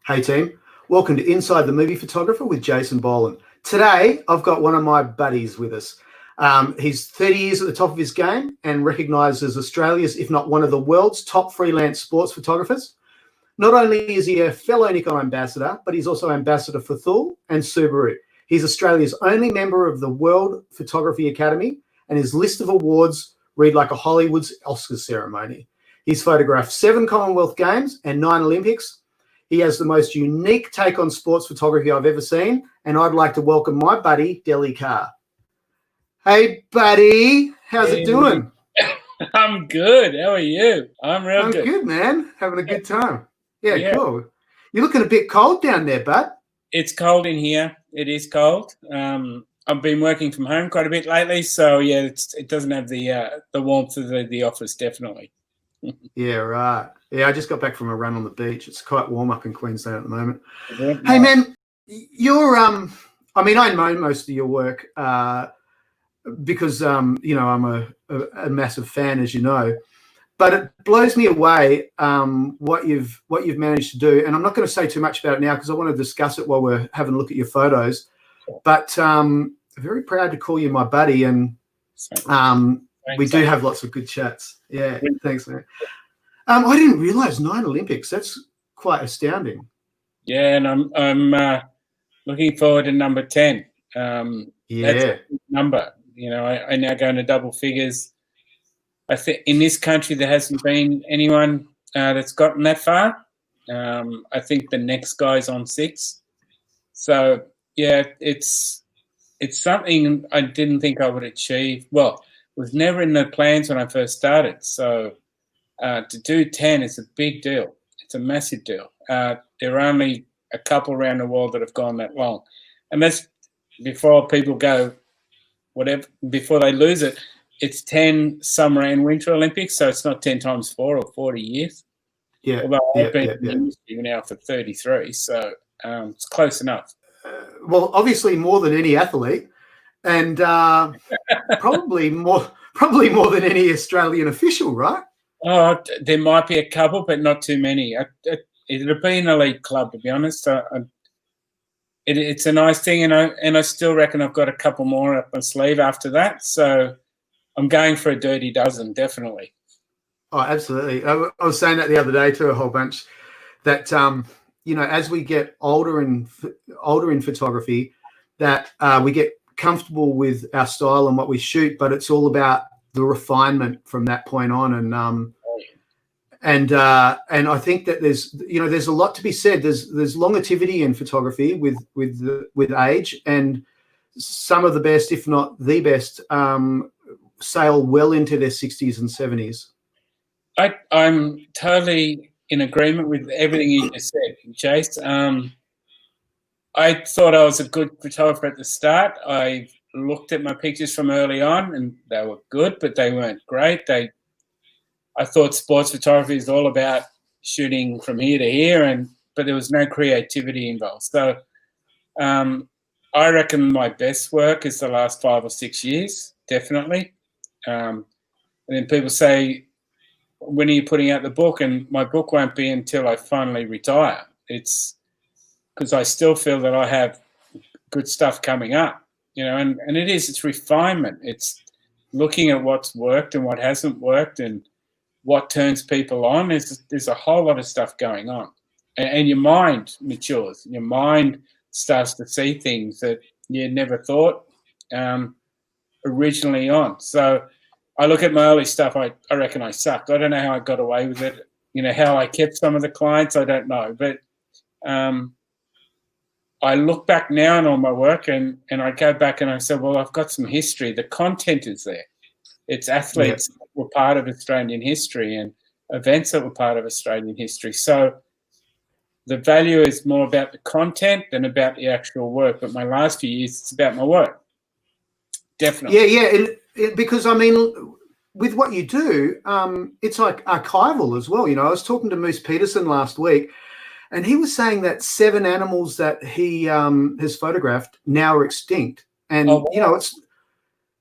Hey team, welcome to Inside the Movie Photographer with Jasin Boland. Today, I've got one of my buddies with us. He's 30 years at the top of his game and recognised as Australia's, if not one of the world's top freelance sports photographers. Not only is he a fellow Nikon Ambassador, but he's also Ambassador for Thule and Subaru. He's Australia's only member of the World Photography Academy, and his list of awards read like a Hollywood's Oscars ceremony. He's photographed 7 Commonwealth Games and 9 Olympics. He has the most unique take on sports photography I've ever seen, and I'd like to welcome my buddy, Delly Carr. Hey, buddy. How's it doing? I'm good. How are you? I'm good. I'm good, man. Having a good time. Yeah, cool. You're looking a bit cold down there, bud. It's cold in here. It is cold. I've been working from home quite a bit lately, so yeah, it doesn't have the warmth of the office, definitely. Yeah, right. Yeah, I just got back from a run on the beach. It's quite warm up in Queensland at the moment. Yeah. Hey, man, you're I mean, I know most of your work because you know, I'm a massive fan, as you know. But it blows me away what you've managed to do, and I'm not going to say too much about it now because I want to discuss it while we're having a look at your photos. But very proud to call you my buddy, and we do have lots of good chats. Yeah, thanks, man. I didn't realise 9 Olympics. That's quite astounding. Yeah, and I'm looking forward to number 10. That's a big number. You know, I now go into double figures. I think in this country there hasn't been anyone that's gotten that far. I think the next guy's on 6. So yeah, it's something I didn't think I would achieve. Well, it was never in the plans when I first started. So to do 10 is a big deal. It's a massive deal. There are only a couple around the world that have gone that long, and that's before people go whatever. Before they lose it. It's 10 summer and winter Olympics, so it's not 10 times 4 or 40 years. Yeah. Although I've been in the industry now for 33, so it's close enough. Well, obviously more than any athlete, and probably more than any Australian official, right? Oh, there might be a couple, but not too many. It'll be an elite club, to be honest. It's a nice thing, and I still reckon I've got a couple more up my sleeve after that. So I'm going for a dirty dozen, definitely. Oh, absolutely. I was saying that the other day to a whole bunch that, you know, as we get older in photography, that we get comfortable with our style and what we shoot, but it's all about the refinement from that point on. And I think that there's a lot to be said. There's longevity in photography with age, and some of the best, if not the best, sail well into their 60s and 70s. I'm totally in agreement with everything you just said, Chase. I thought I was a good photographer at the start. I looked at my pictures from early on, and they were good, but they weren't great. I thought sports photography is all about shooting from here to here, but there was no creativity involved. So I reckon my best work is the last 5 or 6 years, definitely. And then people say, when are you putting out the book? And my book won't be until I finally retire. It's because I still feel that I have good stuff coming up, you know, and it's refinement. It's looking at what's worked and what hasn't worked and what turns people on. There's a whole lot of stuff going on. And your mind matures. Your mind starts to see things that you never thought originally on. So I look at my early stuff, I reckon I sucked. I don't know how I got away with it. You know, how I kept some of the clients, I don't know. But I look back now on all my work and I go back and I say, well, I've got some history. The content is there. It's athletes that were part of Australian history and events that were part of Australian history. So the value is more about the content than about the actual work. But my last few years, it's about my work. Definitely. Yeah. Because, I mean, with what you do, it's like archival as well. You know, I was talking to Moose Peterson last week, and he was saying that 7 animals that he has photographed now are extinct. And, you know,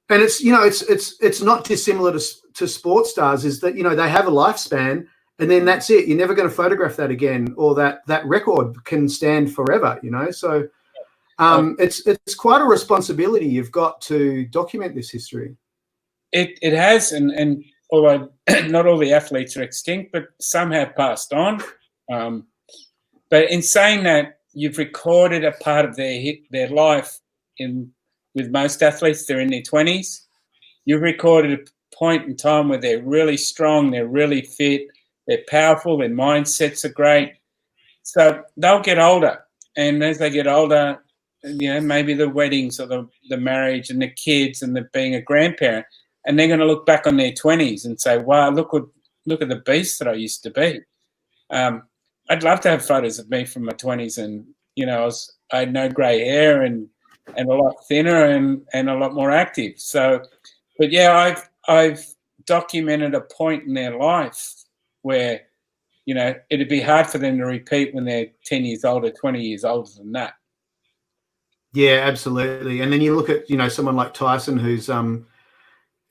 it's not dissimilar to sports stars, is that, you know, they have a lifespan and then that's it. You're never going to photograph that again, or that record can stand forever, you know. So it's quite a responsibility you've got to document this history. It has, and although not all the athletes are extinct, but some have passed on. But in saying that, you've recorded a part of their life. With most athletes, they're in their 20s. You've recorded a point in time where they're really strong, they're really fit, they're powerful, their mindsets are great. So they'll get older, and as they get older, you know, maybe the weddings or the marriage and the kids and the being a grandparent, and they're going to look back on their 20s and say, wow, look at the beast that I used to be. I'd love to have photos of me from my 20s, and, you know, I had no grey hair and a lot thinner and a lot more active. So, but yeah, I've documented a point in their life where, you know, it'd be hard for them to repeat when they're 10 years older, 20 years older than that. Yeah, absolutely. And then you look at, you know, someone like Tyson, who's on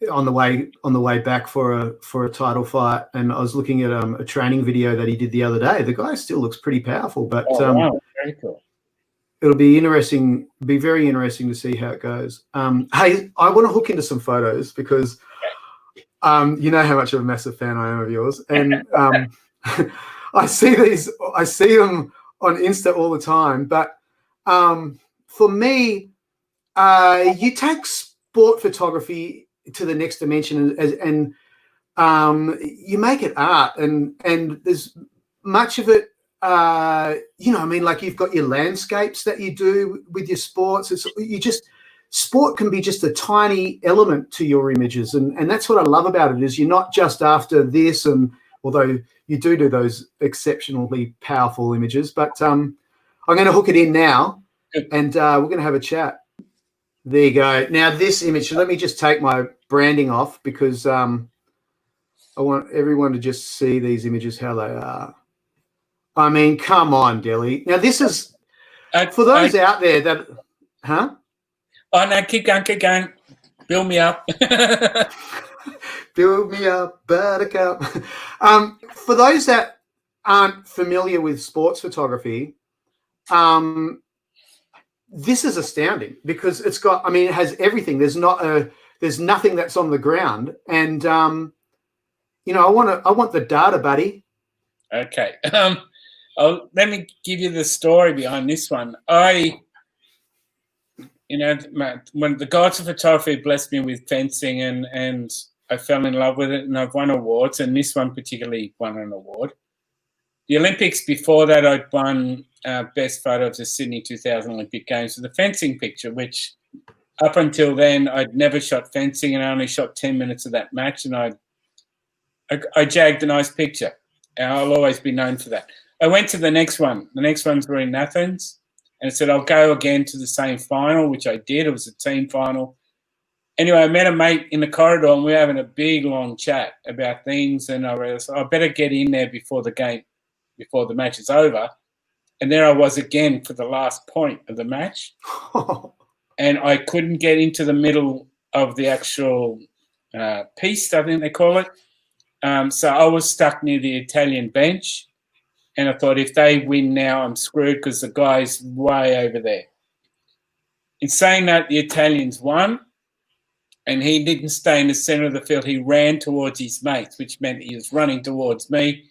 the way back for a title fight, and I was looking at a training video that he did the other day. The guy still looks pretty powerful, but wow, very cool. It'll be interesting, be very interesting to see how it goes. Hey, I want to hook into some photos because you know how much of a massive fan I am of yours, and I see them on Insta all the time. But for me, you take sport photography to the next dimension, and you make it art, and there's much of it. You know, I mean, like, you've got your landscapes that you do with your sports. Sport can be just a tiny element to your images, and that's what I love about it, is you're not just after this, and although you do those exceptionally powerful images, but I'm going to hook it in now, and we're going to have a chat. There you go. Now this image, let me just take my branding off, because I want everyone to just see these images how they are. I mean, come on, Delly. Now this is for those out there that, huh? Oh no, keep going. Build me up. Build me up, buttercup. For those that aren't familiar with sports photography, this is astounding, because it's got, I mean, it has everything. There's nothing that's on the ground, and you know, I want the data, buddy. Okay. Let me give you the story behind this one. You know, when the gods of photography blessed me with fencing, and I fell in love with it, and I've won awards, and this one particularly won an award. The Olympics before that, I'd won best photo of the Sydney 2000 Olympic Games with a fencing picture, which up until then I'd never shot fencing, and I only shot 10 minutes of that match, and I jagged a nice picture. And I'll always be known for that. I went to the next one. The next ones were in Athens, and I said, I'll go again to the same final, which I did. It was a team final. Anyway, I met a mate in the corridor, and we were having a big, long chat about things, and I realized I better get in there before the match is over. And there I was again for the last point of the match. And I couldn't get into the middle of the actual piste, I think they call it. So I was stuck near the Italian bench, and I thought, if they win now, I'm screwed, because the guy's way over there. In saying that, the Italians won, and he didn't stay in the centre of the field. He ran towards his mates, which meant he was running towards me.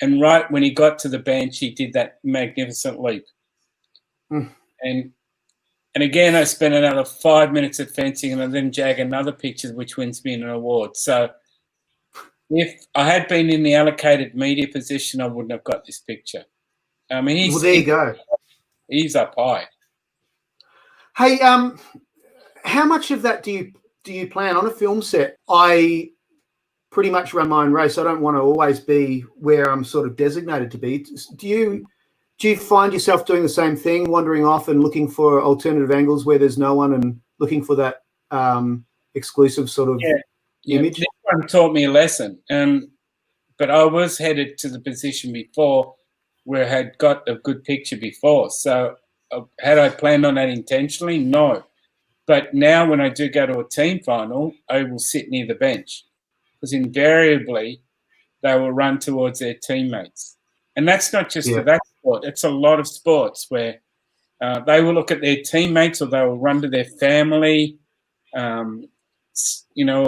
And right when he got to the bench, he did that magnificent leap. And again, I spent another 5 minutes at fencing, and I then jag another picture, which wins me an award. So if I had been in the allocated media position, I wouldn't have got this picture. I mean, well, there you go. He's up high. Hey, how much of that do you plan on a film set? I pretty much run my own race. I don't want to always be where I'm sort of designated to be. Do you find yourself doing the same thing, wandering off and looking for alternative angles where there's no one, and looking for that exclusive sort of image? This one taught me a lesson. But I was headed to the position before where I had got a good picture before. So had I planned on that intentionally? No. But now when I do go to a team final, I will sit near the bench, because invariably they will run towards their teammates. And that's not just Yeah. for that sport. It's a lot of sports where they will look at their teammates, or they will run to their family, or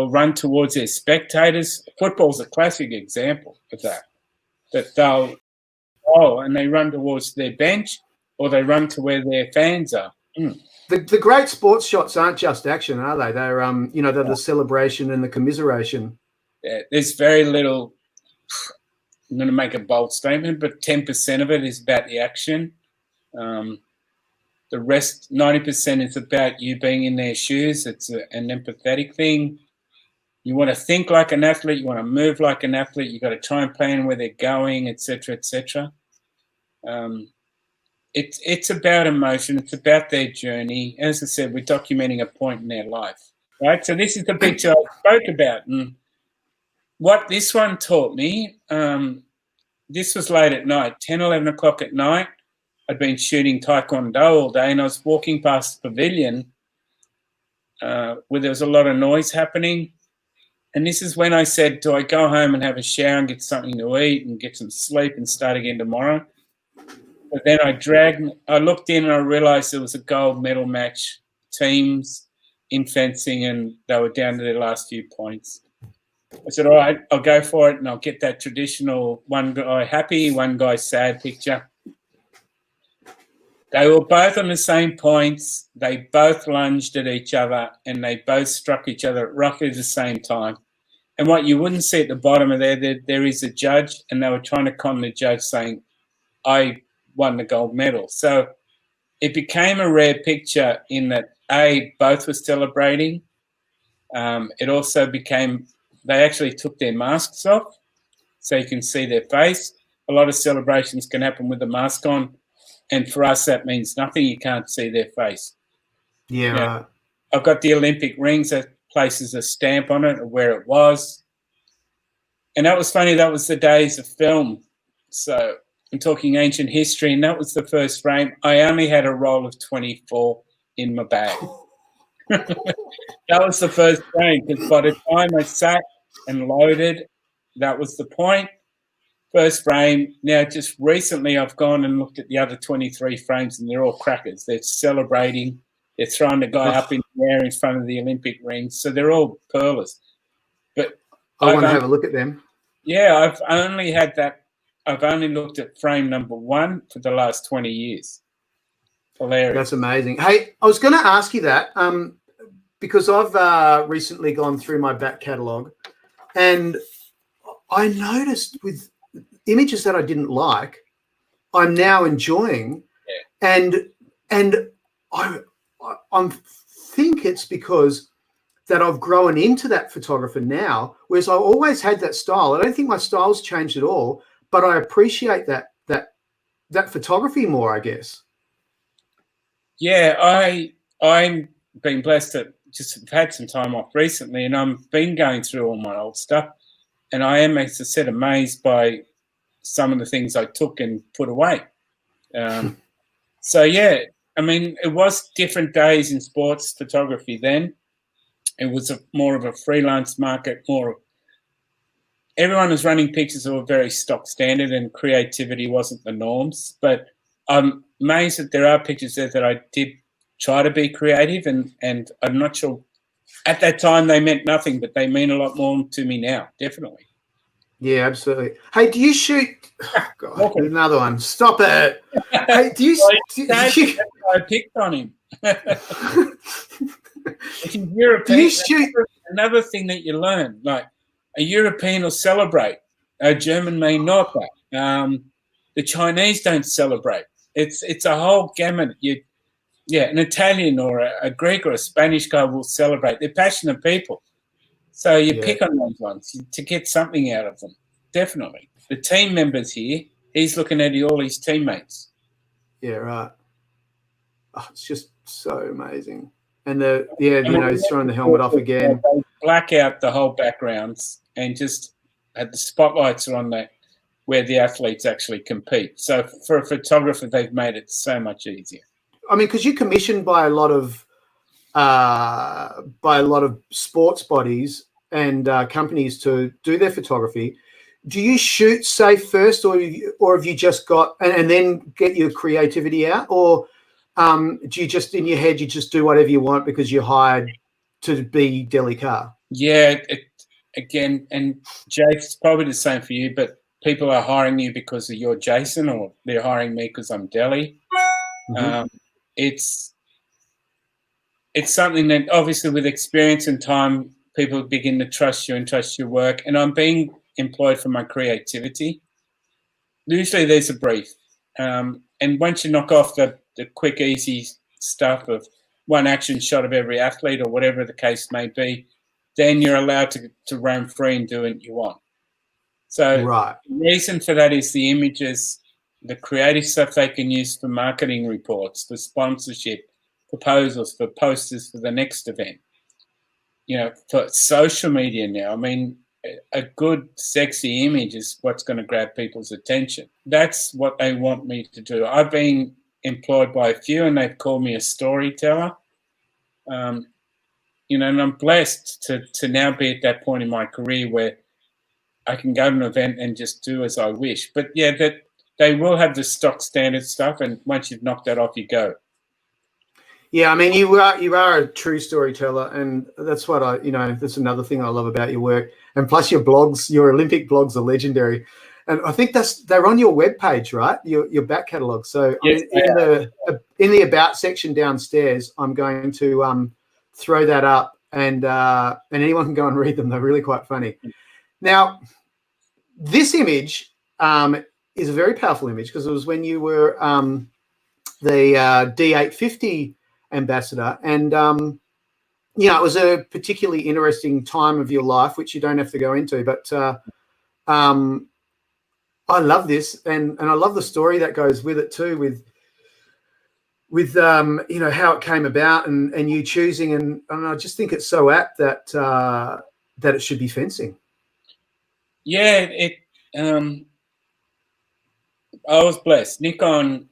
run towards their spectators. Football's a classic example of that. That they'll and they run towards their bench, or they run to where their fans are. The great sports shots aren't just action, are they? They're they're the celebration and the commiseration. Yeah, there's very little. I'm going to make a bold statement, but 10% of it is about the action. The rest, 90%, is about you being in their shoes. It's an empathetic thing. You want to think like an athlete. You want to move like an athlete. You got to try and plan where they're going, etc., etc. It's about emotion. It's about their journey. As I said, we're documenting a point in their life, right? So this is the picture I spoke about, and what this one taught me. This was late at night, 10, 11 o'clock at night. I'd been shooting Taekwondo all day, and I was walking past the pavilion where there was a lot of noise happening. And this is when I said, do I go home and have a shower and get something to eat and get some sleep and start again tomorrow? But then I looked in and I realised there was a gold medal match, teams in fencing, and they were down to their last few points. I said, all right, I'll go for it, and I'll get that traditional one guy happy, one guy sad picture. They were both on the same points. They both lunged at each other, and they both struck each other at roughly the same time. And what you wouldn't see at the bottom of there is a judge, and they were trying to con the judge saying, I won the gold medal. So it became a rare picture in that, both were celebrating. It also became, they actually took their masks off so you can see their face. A lot of celebrations can happen with the mask on. And for us, that means nothing. You can't see their face. Yeah, right. I've got the Olympic rings that places a stamp on it of where it was. And that was funny. That was the days of film. So I'm talking ancient history, and that was the first frame. I only had a roll of 24 in my bag. That was the first frame, because by the time I sat and loaded, that was the point. First frame. Now, just recently, I've gone and looked at the other 23 frames, and they're all crackers. They're celebrating. They're throwing the guy up in the air in front of the Olympic rings. So they're all pearlers. But I want to have a look at them. Yeah, I've only had that. I've only looked at frame number 1 for the last 20 years. Hilarious. That's amazing. Hey, I was going to ask you that because I've recently gone through my back catalogue, and I noticed with images that I didn't like, I'm now enjoying, and I think it's because that I've grown into that photographer now, whereas I always had that style. I don't think my style's changed at all, but I appreciate that photography more, I guess. Yeah, I'm been blessed to just have had some time off recently, and I've been going through all my old stuff, and I am, as I said, amazed by some of the things I took and put away. So, yeah, I mean, it was different days in sports photography then. It was more of a freelance market, everyone was running pictures that were very stock standard, and creativity wasn't the norms. But I'm amazed that there are pictures there that I did try to be creative, and I'm not sure. At that time, they meant nothing, but they mean a lot more to me now, definitely. Yeah, absolutely. Hey, do you shoot? Oh, God, another one. Stop it. Hey, do you? I picked on him. If you're European, do you shoot? Another thing that you learn, like a European will celebrate, a German may not. The Chinese don't celebrate. It's a whole gamut. An Italian or a Greek or a Spanish guy will celebrate. They're passionate people. So you pick on those ones to get something out of them. Definitely. The team members here, he's looking at all his teammates. Yeah, right. Oh, it's just so amazing. And he's throwing the helmet off again. They black out the whole backgrounds and just the spotlights are on where the athletes actually compete. So for a photographer, they've made it so much easier. I mean, because you're commissioned by a lot of sports bodies and companies to do their photography. do you shoot safe first, or have you just got and then get your creativity out, or do you just in your head you just do whatever you want because you're hired to be Delly Carr? Yeah, again, and Jake, it's probably the same for you, but people are hiring you because of you're Jasin, or they're hiring me because I'm Delly. Mm-hmm. It's something that obviously with experience and time, people begin to trust you and trust your work. And I'm being employed for my creativity. Usually there's a brief. And once you knock off the quick, easy stuff of one action shot of every athlete or whatever the case may be, then you're allowed to roam free and do what you want. So Right. the reason for that is the images, the creative stuff they can use for marketing reports, for sponsorship, proposals, for posters for the next event. You know, for social media now, I mean, a good, sexy image is what's going to grab people's attention. That's what they want me to do. I've been employed by a few, and they've called me a storyteller. You know, and I'm blessed to now be at that point in my career where I can go to an event and just do as I wish. But yeah, that they will have the stock standard stuff, and once you've knocked that off, you go. Yeah, I mean, you are a true storyteller, and that's what that's another thing I love about your work. And plus, your blogs, your Olympic blogs, are legendary. And I think they're on your webpage, right? Your back catalogue. So Yes, in the about section downstairs, I'm going to throw that up, and anyone can go and read them. They're really quite funny. Now, this image is a very powerful image because it was when you were the D850 ambassador, and it was a particularly interesting time of your life, which you don't have to go into, but I love this, and I love the story that goes with it too, with how it came about and you choosing, and I just think it's so apt that that it should be fencing. Yeah, I was blessed. Nikon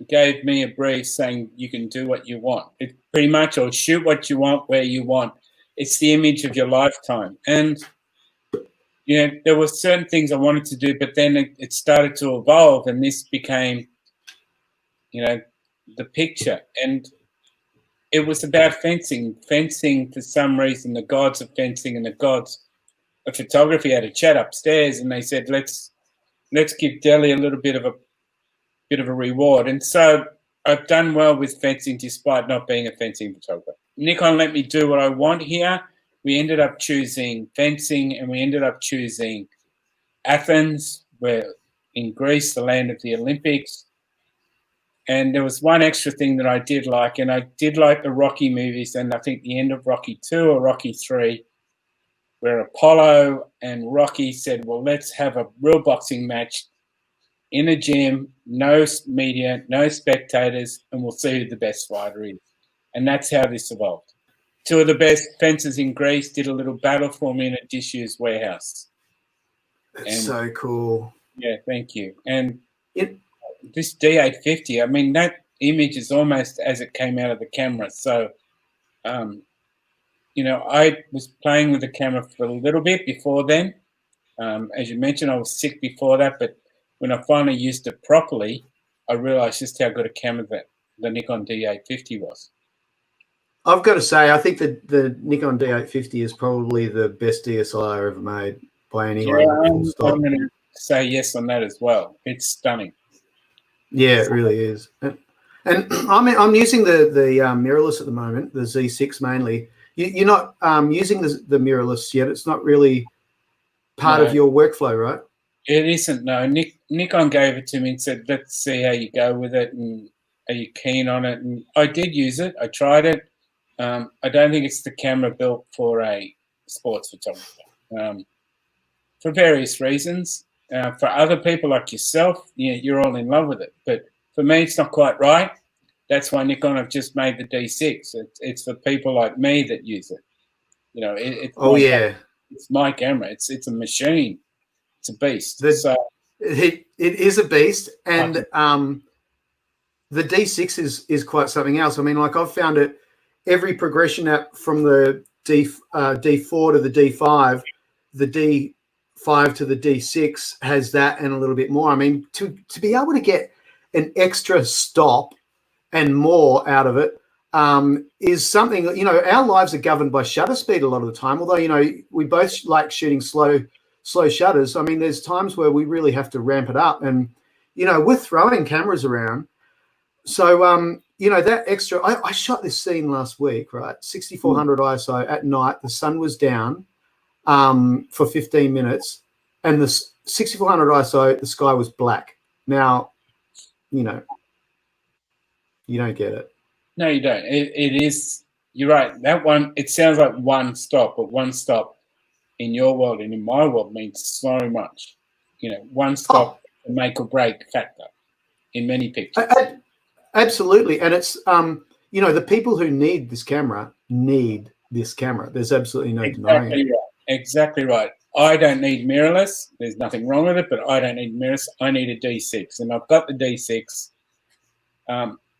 gave me a brief saying you can do what you want. It pretty much, or shoot what you want where you want. It's the image of your lifetime. And there were certain things I wanted to do, but then it started to evolve, and this became, the picture. And it was about fencing. Fencing, for some reason, the gods of fencing and the gods of photography had a chat upstairs, and they said, let's give Delly a little bit of a reward. And so I've done well with fencing despite not being a fencing photographer. Nikon let me do what I want here. We ended up choosing fencing, and we ended up choosing Athens, where in Greece, the land of the Olympics. And there was one extra thing that I did like, and I did like the Rocky movies, and I think the end of Rocky 2 or Rocky 3, where Apollo and Rocky said, well, let's have a real boxing match in a gym, no media, no spectators, and we'll see who the best fighter is. And that's how this evolved. Two of the best fencers in Greece did a little battle for me in a disused warehouse. That's so cool. Yeah, thank you. And this D850, I mean, that image is almost as it came out of the camera. So, I was playing with the camera for a little bit before then. As you mentioned, I was sick before that, but when I finally used it properly, I realized just how good a camera that the Nikon D850 was. I've got to say, I think that the Nikon D850 is probably the best DSLR ever made by anyone. Yeah, I'm going to say yes on that as well. It's stunning. Yeah, it really is. And I'm using the mirrorless at the moment, the Z6 mainly. You're not using the mirrorless yet. It's not really part of your workflow, right? It isn't, no. Nikon gave it to me and said, let's see how you go with it, and are you keen on it? And I did use it. I tried it. I don't think it's the camera built for a sports photographer for various reasons. For other people like yourself, you're all in love with it. But for me, it's not quite right. That's why Nikon have just made the D6. It's for people like me that use it. It's my camera. It's a machine. It's a beast. It is a beast, and the D6 is quite something else. I mean, like I've found it every progression from the D4 to the D5, the 5 to the D6 has that and a little bit more. I mean, to be able to get an extra stop and more out of it is something, you know, our lives are governed by shutter speed a lot of the time, although, you know, we both like shooting slow shutters. I mean, there's times where we really have to ramp it up, and, you know, we're throwing cameras around. So, you know, that extra, I shot this scene last week, right? 6400 ISO at night. The sun was down for 15 minutes, and the 6400 ISO, the sky was black. Now, you know, you don't get it. No, you don't. It is, you're right. That one, it sounds like one stop, but one stop in your world and in my world means so much. You know, one stop, make or break factor in many pictures. Absolutely. And it's, you know, the people who need this camera need this camera. There's absolutely no denying it. Right. Exactly right. I don't need mirrorless. There's nothing wrong with it, but I don't need mirrorless. I need a D6, and I've got the D6.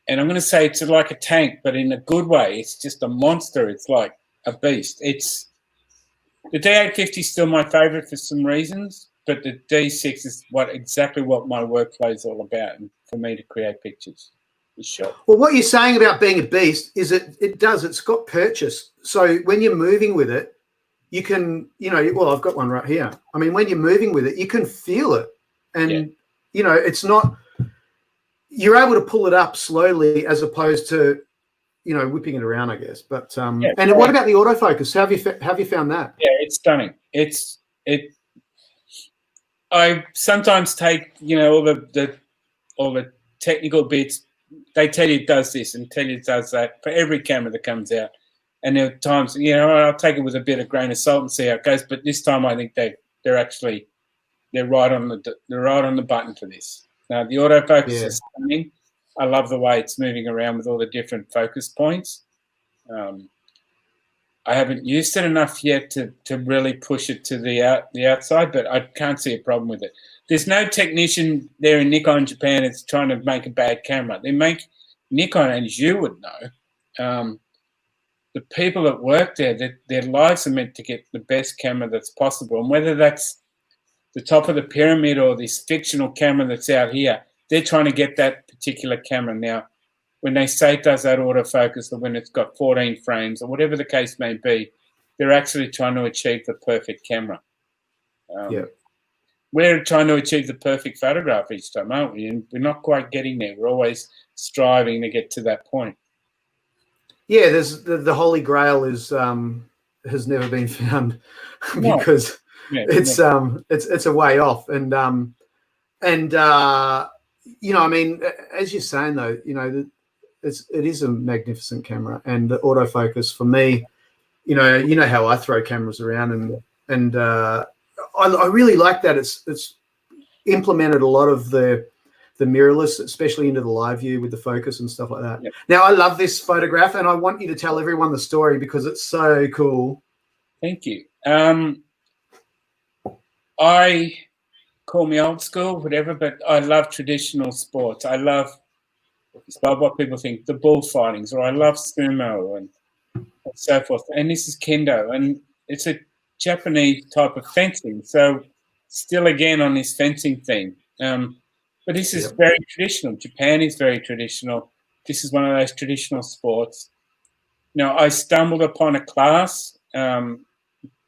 And I'm going to say it's like a tank, but in a good way. It's just a monster. It's like a beast. It's the D850 is still my favorite for some reasons, but the D6 is exactly what my workflow is all about, and for me to create pictures. Sure. Well, what you're saying about being a beast is it's got purchase. So when you're moving with it, you can, you know, well, I've got one right here. I mean, when you're moving with it, you can feel it. And, you know, it's not, you're able to pull it up slowly as opposed to, you know, whipping it around, I guess. But, and what about the autofocus? How have you found that? Yeah, it's stunning. I sometimes take, you know, all the technical bits. They tell you it does this and tell you it does that for every camera that comes out. And there are times, you know, I'll take it with a bit of grain of salt and see how it goes. But this time, I think they're right on the button for this. Now the autofocus is stunning. I love the way it's moving around with all the different focus points. I haven't used it enough yet to really push it to the outside, but I can't see a problem with it. There's no technician there in Nikon Japan that's trying to make a bad camera. They make Nikon, as you would know, the people that work there, their lives are meant to get the best camera that's possible. And whether that's the top of the pyramid or this fictional camera that's out here, they're trying to get that particular camera. Now, when they say it does that autofocus, or when it's got 14 frames, or whatever the case may be, they're actually trying to achieve the perfect camera. We're trying to achieve the perfect photograph each time, aren't we? And we're not quite getting there. We're always striving to get to that point. Yeah, there's the Holy Grail has never been found because it's a way off. And you know, I mean, as you're saying though, you know, it is a magnificent camera, and the autofocus for me, you know how I throw cameras around, and I really like that it's implemented a lot of the mirrorless, especially into the live view with the focus and stuff like that. Yep. Now, I love this photograph, and I want you to tell everyone the story because it's so cool. Thank you. I call me old school, whatever, but I love traditional sports. I love, despite what people think, the bullfightings, or I love sumo and so forth. And this is kendo, and it's a Japanese type of fencing. So still, again, on this fencing theme. But this is very traditional. Japan is very traditional. This is one of those traditional sports. Now, I stumbled upon a class, and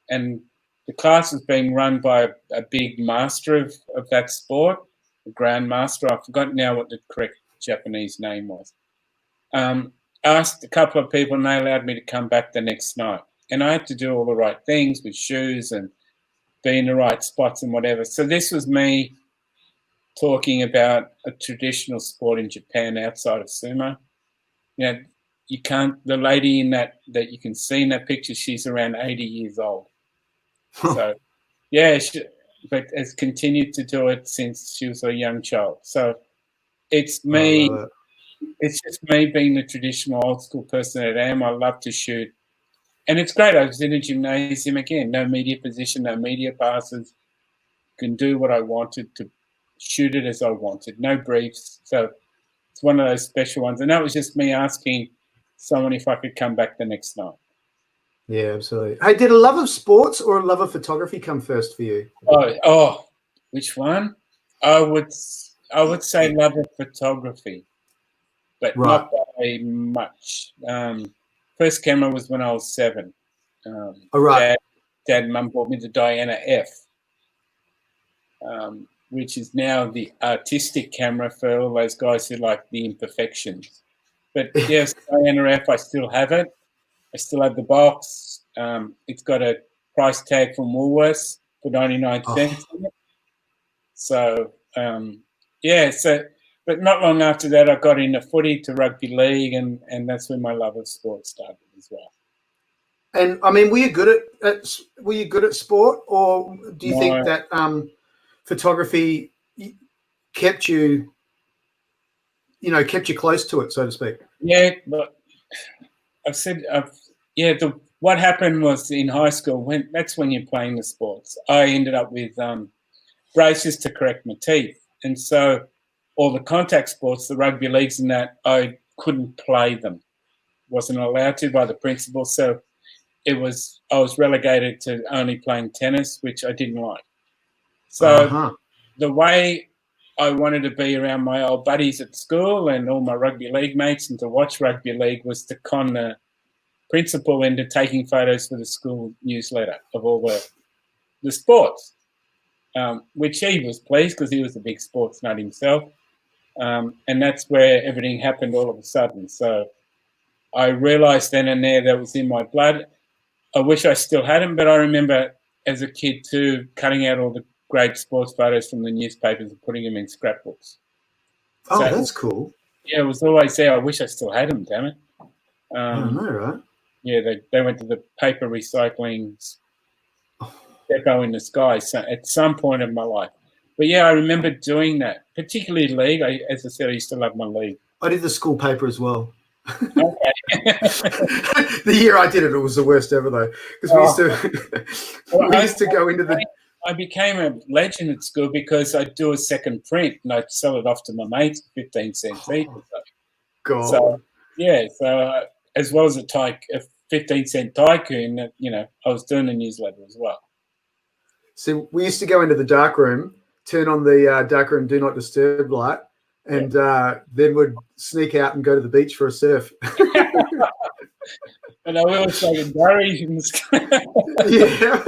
the class is being run by a big master of that sport, a grandmaster. I've forgotten now what the correct Japanese name was. Asked a couple of people, and they allowed me to come back the next night. And I had to do all the right things with shoes and be in the right spots and whatever. So this was me talking about a traditional sport in Japan outside of sumo. You know, you can't, the lady in that you can see in that picture, she's around 80 years old. So, yeah, but has continued to do it since she was a young child. So it's me, it's just me being the traditional old school person that I am. I love to shoot. And it's great. I was in a gymnasium again, no media position, no media passes. Can do what I wanted, to shoot it as I wanted, no briefs. So it's one of those special ones. And that was just me asking someone if I could come back the next night. Yeah, absolutely. Hey, did a love of sports or a love of photography come first for you? Which one? I would say love of photography, but Right. not by much. First camera was when I was 7. All right. Dad and Mum bought me the Diana F, which is now the artistic camera for all those guys who like the imperfections. But yes, Diana F, I still have it. I still have the box. It's got a price tag from Woolworths for 99 cents on it. So, but not long after that, I got into footy to rugby league, and that's when my love of sport started as well. And I mean, were you good at sport, or do you think that photography kept you close to it, so to speak? Yeah, but what happened was in high school, that's when you're playing the sports. I ended up with braces to correct my teeth, and so all the contact sports, the rugby leagues and that, I couldn't play them. Wasn't allowed to by the principal, so I was relegated to only playing tennis, which I didn't like. So the way I wanted to be around my old buddies at school and all my rugby league mates and to watch rugby league was to con the principal into taking photos for the school newsletter of all the sports, which he was pleased because he was a big sports nut himself. And that's where everything happened all of a sudden. So I realised then and there that was in my blood. I wish I still had them, but I remember as a kid too cutting out all the great sports photos from the newspapers and putting them in scrapbooks. Oh, so, that's cool. Yeah, it was always there. I wish I still had them, damn it. I know, right? Yeah, they went to the paper recycling depot in the sky at some point in my life. But yeah, I remember doing that, particularly league. As I said, I used to love my league. I did the school paper as well. Okay. The year I did it, it was the worst ever though, because we used to go into the. I became a legend at school because I'd do a second print and I'd sell it off to my mates for 15 cents each. God. So yeah, as well as a 15-cent tycoon, I was doing a newsletter as well. So we used to go into the dark room, turn on the dark room do not disturb light, and then would sneak out and go to the beach for a surf. And I was taking Barry's. Yeah.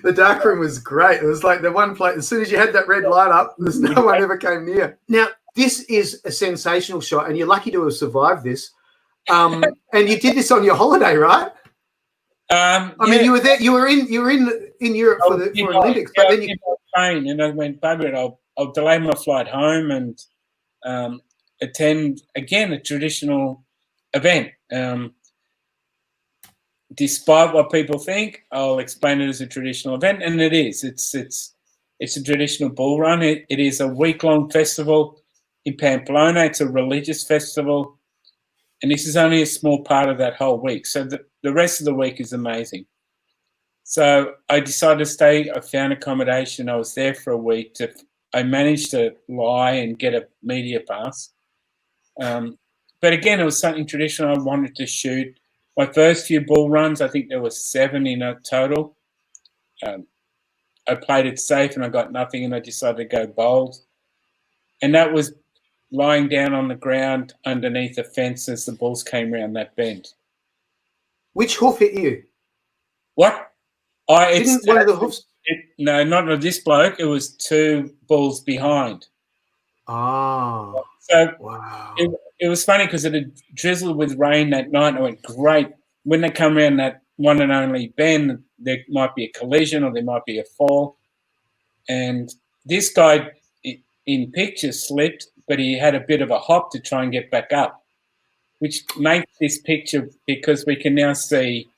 The dark room was great. It was like the one place, as soon as you had that red light up, there's no one ever came near. Now, this is a sensational shot, and you're lucky to have survived this. And you did this on your holiday, right? I mean, you were there. You were in Europe for Olympics, but then you train, and I went, bugger it. I'll delay my flight home and attend again a traditional event. Despite what people think, I'll explain it as a traditional event, and it is. It's a traditional bull run. It is a week-long festival in Pamplona. It's a religious festival, and this is only a small part of that whole week. So the rest of the week is amazing. So I decided to stay. I found accommodation. I was there for a week. I managed to lie and get a media pass. But again, it was something traditional I wanted to shoot. My first few bull runs, I think there were 7 in a total. I played it safe and I got nothing, and I decided to go bold. And that was lying down on the ground underneath a fence as the bulls came around that bend. Which hoof hit you? What? Didn't one of the hoofs? No, not this bloke. It was 2 bulls behind. Oh. So wow. It was funny because it had drizzled with rain that night, and I went, great. When they come around that one and only bend, there might be a collision or there might be a fall. And this guy in pictures slipped, but he had a bit of a hop to try and get back up, which makes this picture, because we can now see,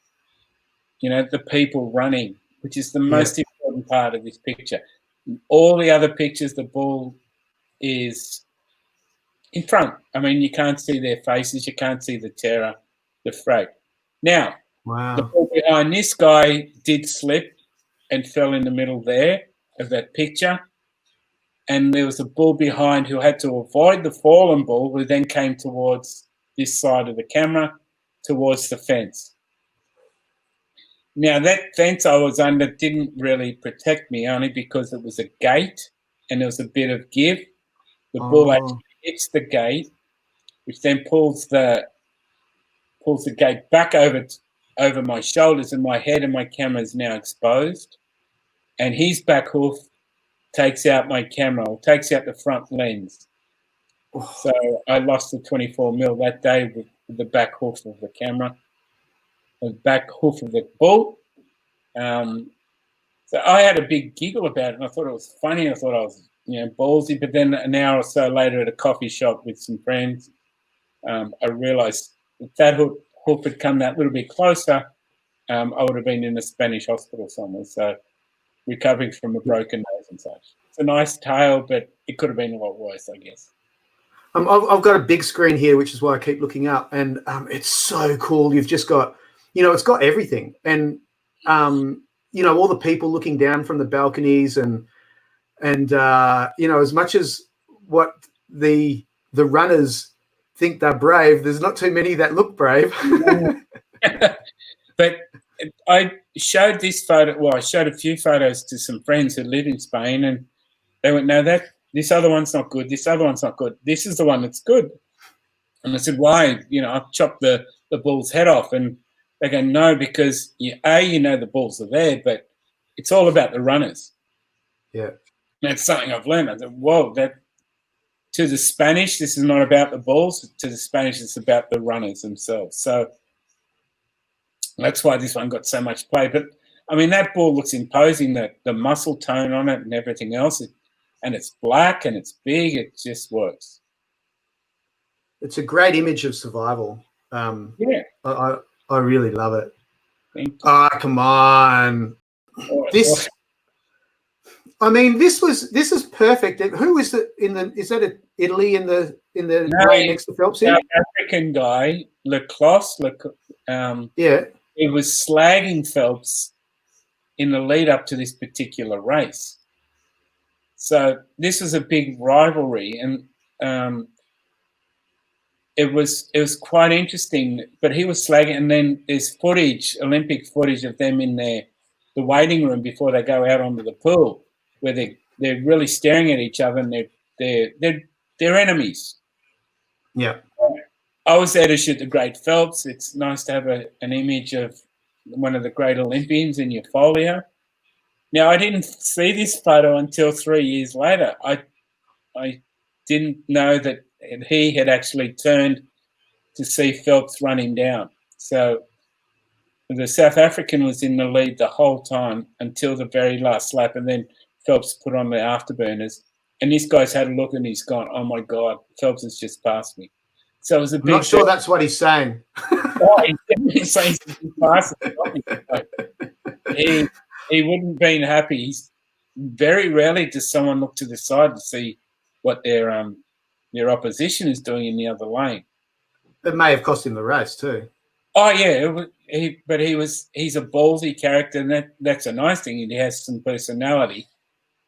the people running, which is the most important part of this picture. All the other pictures, the bull is in front. I mean, you can't see their faces. You can't see the terror, the fright. Now, the ball behind this guy did slip and fell in the middle there of that picture. And there was a bull behind who had to avoid the fallen bull, who then came towards this side of the camera, towards the fence. Now, that fence I was under didn't really protect me, only because it was a gate and there was a bit of give. The bull actually hits the gate, which then pulls the gate back over my shoulders, and my head and my camera is now exposed. And his back hoof takes out my camera, or takes out the front lens. So I lost the 24mm that day with the back hoof of the camera, the back hoof of the bull. So I had a big giggle about it, and I thought it was funny. I thought I was, ballsy. But then an hour or so later at a coffee shop with some friends, I realised if that hoof had come that little bit closer, I would have been in a Spanish hospital somewhere. So recovering from a broken nose and such. It's a nice tale, but it could have been a lot worse, I guess. I've got a big screen here, which is why I keep looking up, and it's so cool. You've just got, it's got everything, and all the people looking down from the balconies, and as much as what the runners think they're brave, there's not too many that look brave. But I showed this photo. Well, I showed a few photos to some friends who live in Spain, and they went, "No, this other one's not good. This other one's not good. This is the one that's good." And I said, "Why? I've chopped the bull's head off." And they go, "No, because the bulls are there, but it's all about the runners." Yeah, that's something I've learned. I said, "Whoa, that to the Spanish, this is not about the bulls. To the Spanish, it's about the runners themselves." So that's why this one got so much play. But I mean, that bull looks imposing. The muscle tone on it and everything else, and it's black and it's big. It just works. It's a great image of survival. Yeah, I really love it. Thank you. Come on, this. I mean, this is perfect. Who is it is that Italy in the grey next to Phelps here? South African guy, Leclos. Yeah. He was slagging Phelps in the lead up to this particular race. So this was a big rivalry, and it was quite interesting. But he was slagging, and then there's Olympic footage of them in the waiting room before they go out onto the pool, where they're really staring at each other, and they're enemies. Yeah. I was there to shoot the great Phelps. It's nice to have an image of one of the great Olympians in your folio. Now, I didn't see this photo until 3 years later. I didn't know that he had actually turned to see Phelps run him down. So the South African was in the lead the whole time until the very last lap, and then Phelps put on the afterburners. And this guy's had a look and he's gone, "Oh my God, Phelps has just passed me." So it was a big. I'm not sure that's what he's saying. He's definitely saying he's passed me. He wouldn't have been happy. Very rarely does someone look to the side to see what their opposition is doing in the other lane. It may have cost him the race too. Oh yeah, he's a ballsy character, and that's a nice thing. He has some personality,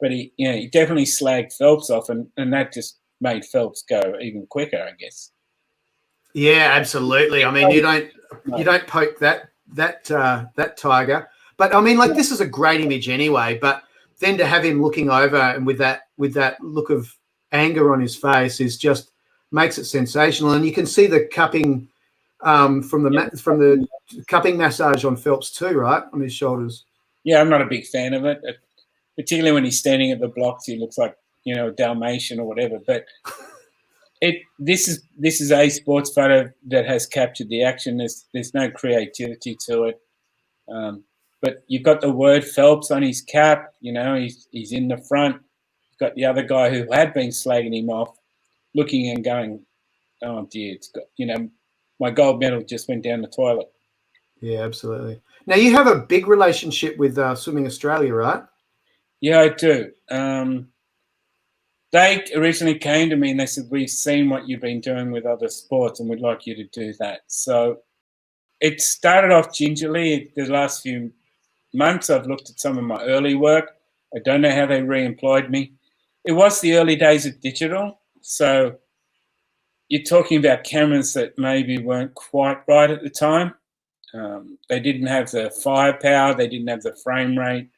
but he definitely slagged Phelps off, and that just made Phelps go even quicker, I guess. Yeah, absolutely. I mean, you don't poke that tiger, but I mean, like, this is a great image anyway. But then to have him looking over and with that look of anger on his face is just makes it sensational. And you can see the cupping from the cupping massage on Phelps too, right, on his shoulders. Yeah, I'm not a big fan of it, particularly when he's standing at the blocks. He looks like a Dalmatian or whatever. But this is a sports photo that has captured the action. There's no creativity to it. But you've got the word Phelps on his cap. He's in the front. You've got the other guy who had been slagging him off, looking and going, "Oh dear, it's got my gold medal just went down the toilet." Yeah, absolutely. Now you have a big relationship with Swimming Australia, right? Yeah, I do. They originally came to me and they said, "We've seen what you've been doing with other sports and we'd like you to do that." So it started off gingerly. The last few months I've looked at some of my early work. I don't know how they re-employed me. It was the early days of digital. So you're talking about cameras that maybe weren't quite right at the time. They didn't have the firepower. They didn't have the frame rate.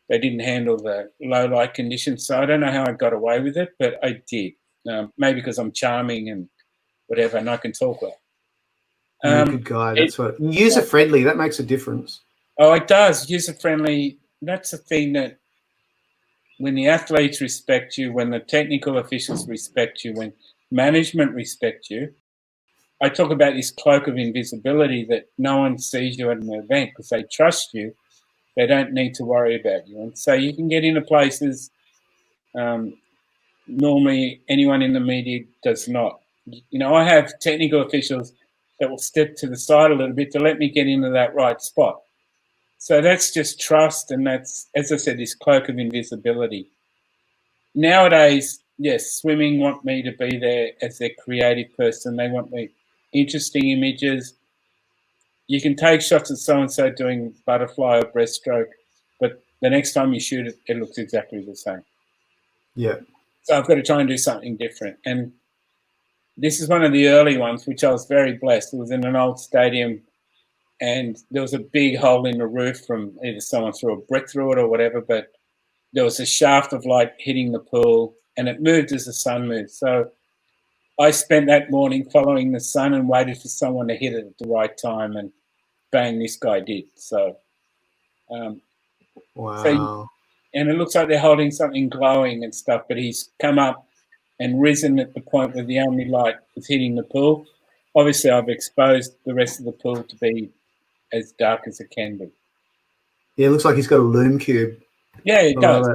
They didn't handle the low light conditions. So I don't know how I got away with it, but I did. Maybe because I'm charming and whatever, and I can talk well. You're a good guy. That's what user friendly. That makes a difference. Oh, it does. User friendly. That's the thing that when the athletes respect you, when the technical officials respect you, when management respect you. I talk about this cloak of invisibility that no one sees you at an event because they trust you. They don't need to worry about you. And so you can get into places normally anyone in the media does not. You know, I have technical officials that will step to the side a little bit to let me get into that right spot. So that's just trust, and that's, as I said, this cloak of invisibility. Nowadays, yes, swimming want me to be there as their creative person. They want me interesting images. You can take shots of so-and-so doing butterfly or breaststroke, but the next time you shoot it, it looks exactly the same. Yeah. So I've got to try and do something different. And this is one of the early ones, which I was very blessed. It was in an old stadium, and there was a big hole in the roof from either someone threw a brick through it or whatever, but there was a shaft of light hitting the pool, and it moved as the sun moved. So I spent that morning following the sun and waited for someone to hit it at the right time, and bang, this guy did. So, wow. And it looks like they're holding something glowing and stuff, but he's come up and risen at the point where the only light is hitting the pool. Obviously, I've exposed the rest of the pool to be as dark as it can be. Yeah, it looks like he's got a lume cube. Yeah, it does.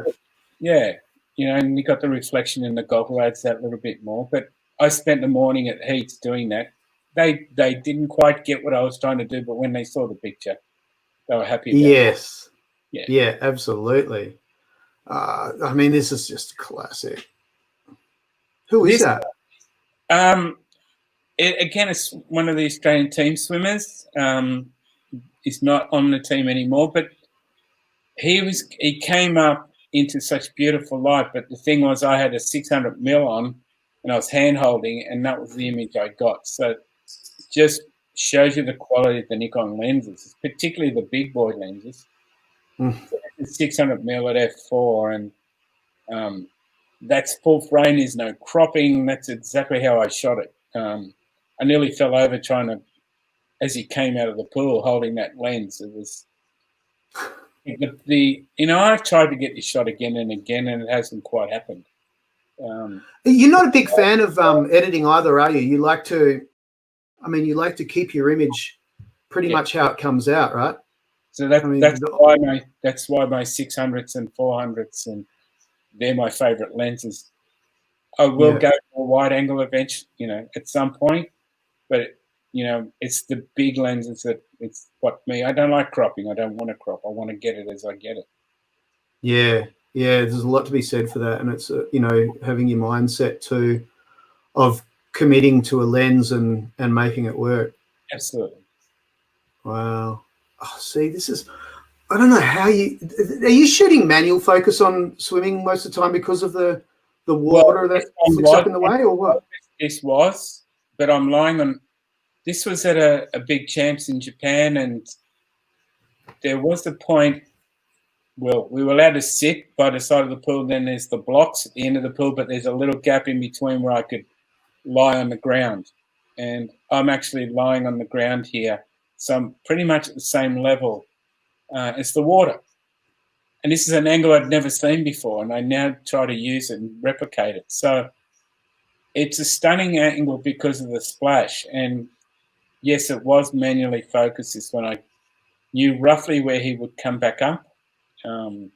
Yeah, you know, and you got the reflection in the goggle adds that little bit more. But I spent the morning at Heats doing that. They didn't quite get what I was trying to do, but when they saw the picture, they were happy about it. Yeah. Yeah, absolutely. I mean, this is just a classic. Who is that? Again, it's one of the Australian team swimmers. He's not on the team anymore, but he came up into such beautiful light. But the thing was, I had a 600mm on, and I was hand holding, and that was the image I got. So it just shows you the quality of the Nikon lenses, particularly the big boy lenses. So 600mm at f4, and that's full frame. There's no cropping. That's exactly how I shot it. I nearly fell over trying to, as he came out of the pool holding that lens. It was I've tried to get this shot again and again, and it hasn't quite happened. You're not a big fan of editing either, are you? You like to keep your image pretty much how it comes out, right? So that's why my 600s and 400s, and they're my favorite lenses. I will go to a wide angle eventually, at some point, but it's the big lenses that it's what me. I don't like cropping. I don't want to crop. I want to get it as I get it. Yeah, there's a lot to be said for that, and it's having your mindset too of committing to a lens and making it work. Absolutely. Wow. Oh, see, this is. I don't know how are you shooting manual focus on swimming most of the time because of the water that flicks up in the way, or what? This was, but I'm lying on. This was at a big champs in Japan, and there was a point. Well, we were allowed to sit by the side of the pool. Then there's the blocks at the end of the pool, but there's a little gap in between where I could lie on the ground. And I'm actually lying on the ground here, so I'm pretty much at the same level as the water. And this is an angle I'd never seen before, and I now try to use it and replicate it. So it's a stunning angle because of the splash. And yes, it was manually focused. This when I knew roughly where he would come back up. And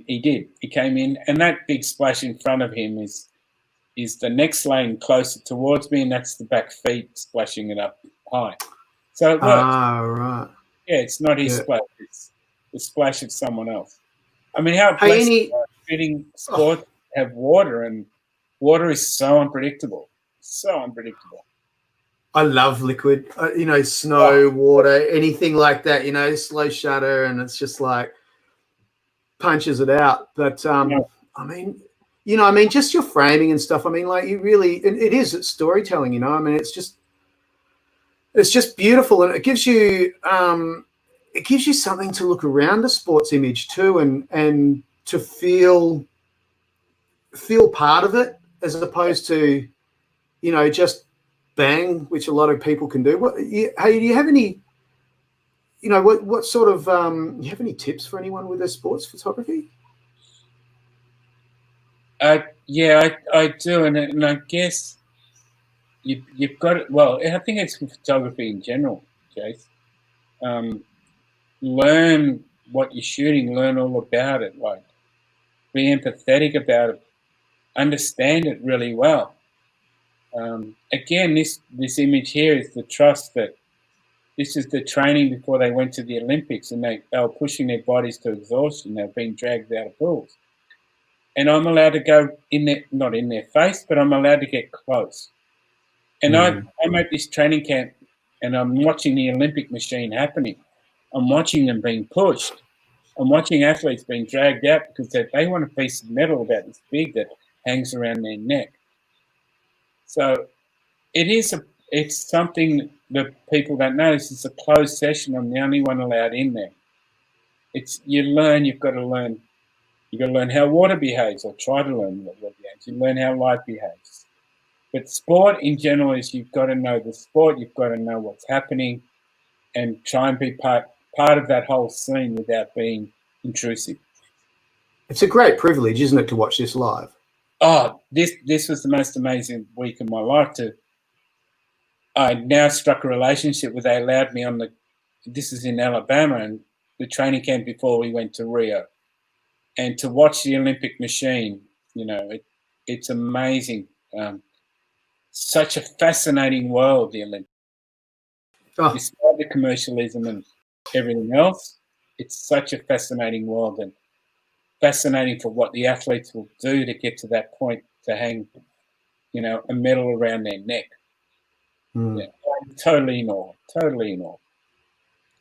he did. He came in, and that big splash in front of him is the next lane closer towards me, and that's the back feet splashing it up high. So it works. Ah, right. Yeah, it's not his splash. It's the splash of someone else. I mean, how blessed shooting sports have water, and water is so unpredictable. So unpredictable. I love liquid, snow, water, anything like that, slow shutter, and it's just like punches it out. But, I mean, just your framing and stuff. I mean, like you really, it's storytelling, I mean, it's just, It's just beautiful, and it gives you something to look around a sports image too, and to feel part of it, as opposed to, just bang, which a lot of people can do. Hey, do you have any, what sort of, you have any tips for anyone with their sports photography? Yeah, I do, and I guess you've got it. Well, I think it's photography in general, Jace. Learn what you're shooting, learn all about it, like be empathetic about it, understand it really well. Again, this image here is the trust that this is the training before they went to the Olympics, and they were pushing their bodies to exhaustion. They were being dragged out of pools. And I'm allowed to go in there, not in their face, but I'm allowed to get close. And I'm at this training camp, and I'm watching the Olympic machine happening. I'm watching them being pushed. I'm watching athletes being dragged out because they want a piece of metal about this big that hangs around their neck. So it's something that people don't know. This is a closed session. I'm the only one allowed in there. You've got to learn how water behaves, or try to learn what water behaves. You learn how light behaves. But sport in general is you've got to know the sport, you've got to know what's happening, and try and be part of that whole scene without being intrusive. It's a great privilege, isn't it, to watch this live? Oh, this was the most amazing week of my life. I now struck a relationship where they allowed me this is in Alabama, and the training camp before we went to Rio. And to watch the Olympic machine, it's amazing. Such a fascinating world, the Olympics. Oh. Despite the commercialism and everything else, it's such a fascinating world, and fascinating for what the athletes will do to get to that point, to hang, a medal around their neck. Yeah, I'm totally in awe. Totally in awe.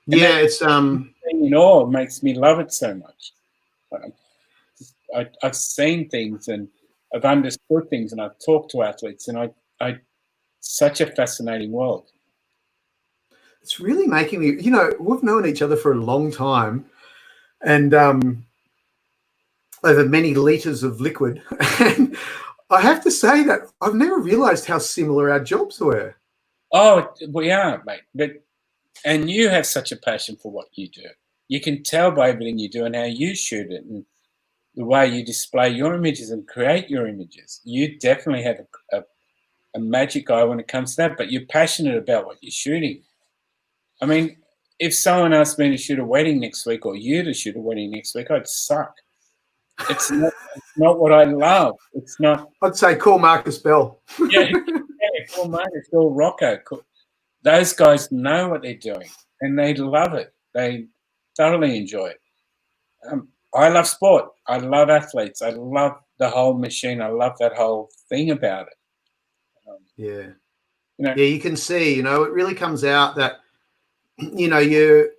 And yeah, it's being in awe makes me love it so much. I've seen things, and I've understood things, and I've talked to athletes, and I such a fascinating world. It's really making me, we've known each other for a long time, and over many liters of liquid. And I have to say that I've never realized how similar our jobs were. Oh, we are, mate. And you have such a passion for what you do. You can tell by everything you do and how you shoot it, and the way you display your images and create your images. You definitely have a magic eye when it comes to that, but you're passionate about what you're shooting. I mean, if someone asked me to shoot a wedding next week, or you to shoot a wedding next week, I'd suck. It's not what I love. It's not. I'd say call Marcus Bell. Yeah, call Marcus, call Rocco. Those guys know what they're doing, and they love it. They thoroughly enjoy it. I love sport. I love athletes. I love the whole machine. I love that whole thing about it. Yeah, you can see. It really comes out that you're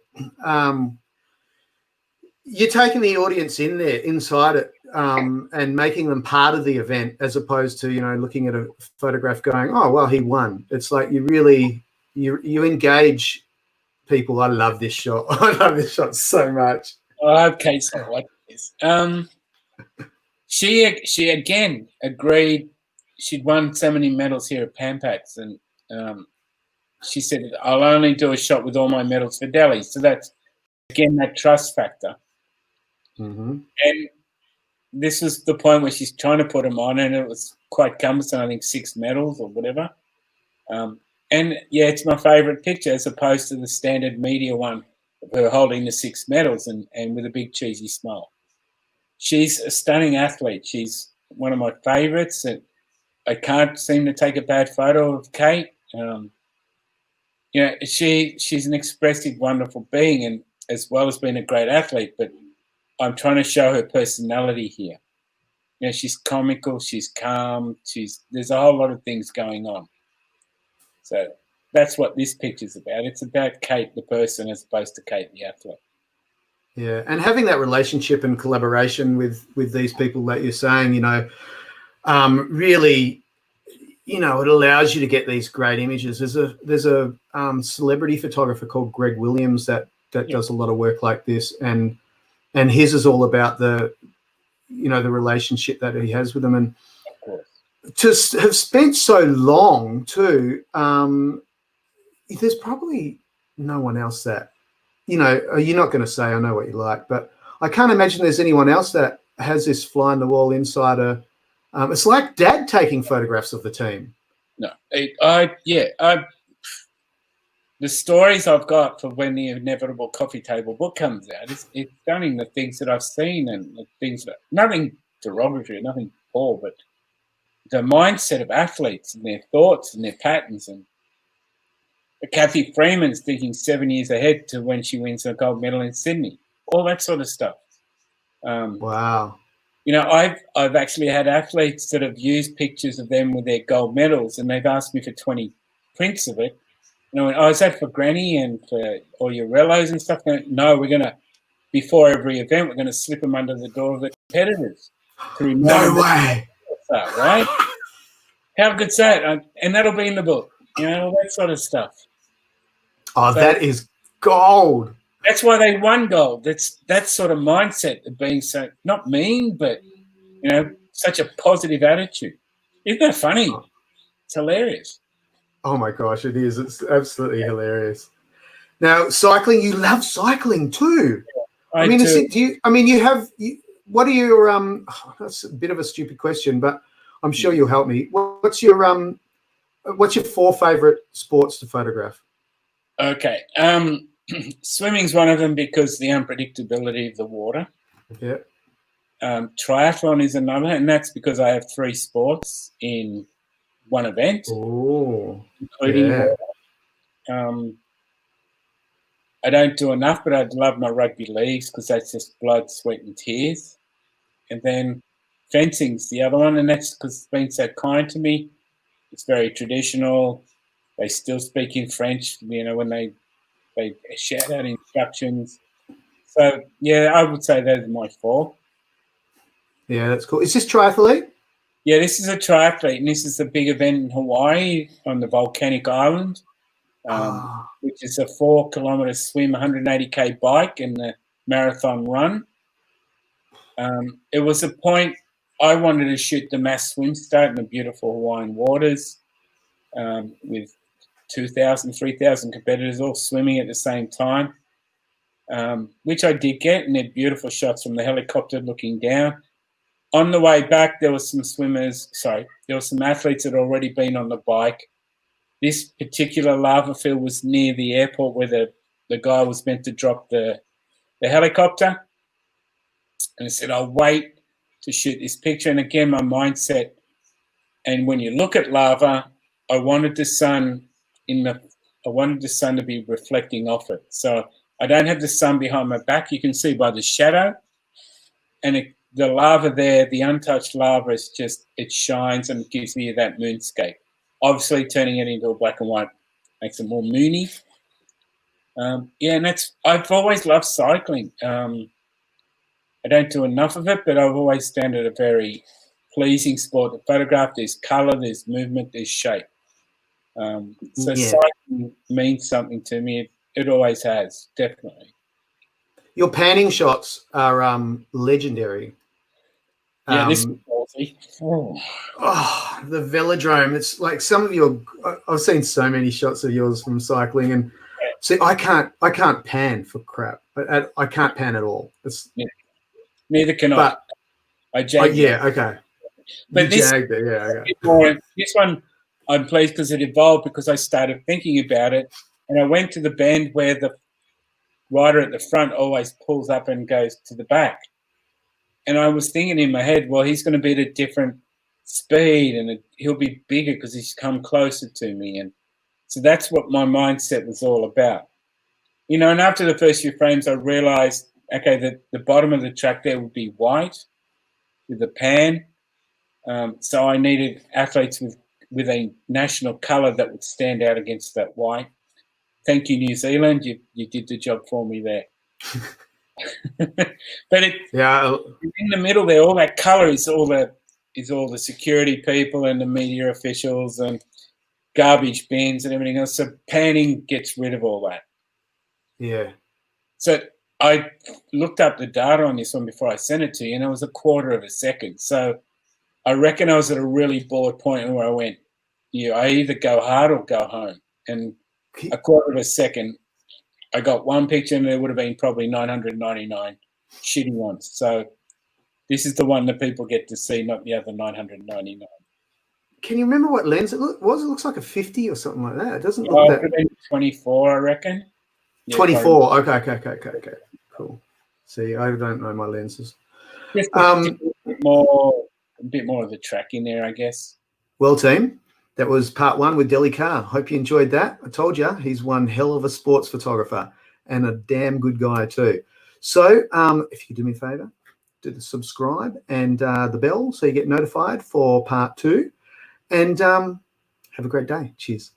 taking the audience inside it, and making them part of the event, as opposed to looking at a photograph going, oh well, he won. It's like you really you engage people. I love this shot. I love this shot so much. I hope Kate's not like this. She again agreed. She'd won so many medals here at Pampax, and she said, I'll only do a shot with all my medals for Delly. So that's, again, that trust factor. Mm-hmm. And this was the point where she's trying to put them on, and it was quite cumbersome, I think 6 medals or whatever. And, yeah, it's my favourite picture, as opposed to the standard media one of her holding the 6 medals and with a big cheesy smile. She's a stunning athlete. She's one of my favourites, and I can't seem to take a bad photo of Kate. She's an expressive, wonderful being, and as well as being a great athlete, but I'm trying to show her personality here. She's comical, she's calm, there's a whole lot of things going on. So that's what this picture's about. It's about Kate, the person, as opposed to Kate, the athlete. Yeah, and having that relationship and collaboration with these people that you're saying, really, you know, it allows you to get these great images. There's a celebrity photographer called Greg Williams that does a lot of work like this, and his is all about the, you know, the relationship that he has with them, and Of course. to have spent so long too. There's probably no one else that, you know, you're not going to say I know what you like, but I can't imagine there's anyone else that has this fly on the wall insider. It's like Dad taking photographs of the team. No, the stories I've got for when the inevitable coffee table book comes out, it's stunning, the things that I've seen, and the things that, nothing derogatory, nothing poor, but the mindset of athletes and their thoughts and their patterns. And Kathy Freeman's thinking 7 years ahead to when she wins a gold medal in Sydney, all that sort of stuff. Wow. You know, I've actually had athletes that have used pictures of them with their gold medals, and they've asked me for 20 prints of it. You know, is that for Granny and for all your relos and stuff? No, we're going to, before every event, we're going to slip them under the door of the competitors to remind them. No way. That, right? How good's that? And that'll be in the book. You know, all that sort of stuff. Oh, so that is gold. That's why they won gold. That's that sort of mindset of being so, not mean, but, you know, such a positive attitude. Isn't that funny? It's hilarious. Oh my gosh, it is. It's absolutely hilarious. Now, cycling, you love cycling too. I mean, do. What are your that's a bit of a stupid question, but I'm sure you'll help me. What's your 4 favorite sports to photograph? Okay. Swimming's one of them because the unpredictability of the water. Yeah. Triathlon is another, and that's because I have 3 sports in one event. Oh, including yeah. I don't do enough, but I'd love my rugby leagues because that's just blood, sweat, and tears. And then fencing's the other one, and that's because it's been so kind to me. It's very traditional. They still speak in French, you know, when they shout out instructions. So, yeah, I would say those are my 4. Yeah, that's cool. Is this triathlete? Yeah, this is a triathlete, and this is a big event in Hawaii on the volcanic island, which is a 4-kilometre swim, 180k bike, and the marathon run. It was a point I wanted to shoot the mass swim start in the beautiful Hawaiian waters with 2,000, 3,000 competitors all swimming at the same time, which I did get, and they're beautiful shots from the helicopter looking down. On the way back, there were some athletes that had already been on the bike. This particular lava field was near the airport where the guy was meant to drop the helicopter. And I said, I'll wait to shoot this picture. And again, my mindset, and when you look at lava, I wanted the sun to be reflecting off it. So I don't have the sun behind my back. You can see by the shadow. And the lava there, the untouched lava, is just, it shines and it gives me that moonscape. Obviously, turning it into a black and white makes it more moony. Yeah, and I've always loved cycling. I don't do enough of it, but I've always found it a very pleasing sport to photograph. There's colour, there's movement, there's shape. Cycling means something to me. It always has, definitely. Your panning shots are legendary. Yeah, this is ballsy. The velodrome. It's like some of your. I've seen so many shots of yours from cycling, and see, I can't pan for crap. I can't pan at all. Neither can I. I jagged it. Yeah, okay. But this one, I'm pleased because it evolved because I started thinking about it, and I went to the bend where the rider at the front always pulls up and goes to the back. And I was thinking in my head, well, he's going to be at a different speed and he'll be bigger because he's come closer to me. And so that's what my mindset was all about. You know, and after the first few frames, I realized, okay, the bottom of the track there would be white with a pan. So I needed athletes with a national colour that would stand out against that white. Thank you, New Zealand. You did the job for me there. But in the middle there, all that colour is all the is all the security people and the media officials and garbage bins and everything else. So panning gets rid of all that. Yeah. So I looked up the data on this one before I sent it to you, and it was 1/4 of a second. So I reckon I was at a really bored point where I went, I either go hard or go home. And 1/4 of a second, I got one picture, and there would have been probably 999 shitty ones. So this is the one that people get to see, not the other 999. Can you remember what lens it was? It looks like a 50 or something like that. It doesn't Yeah, look it could have been 24, I reckon. Yeah, 24. Okay. Cool. See, I don't know my lenses. Just a bit more of the track in there, I guess. Well, team, that was part 1 with Delly Carr. Hope you enjoyed that. I told you, he's one hell of a sports photographer and a damn good guy too. So if you could do me a favor, do the subscribe and the bell so you get notified for part 2. And have a great day. Cheers.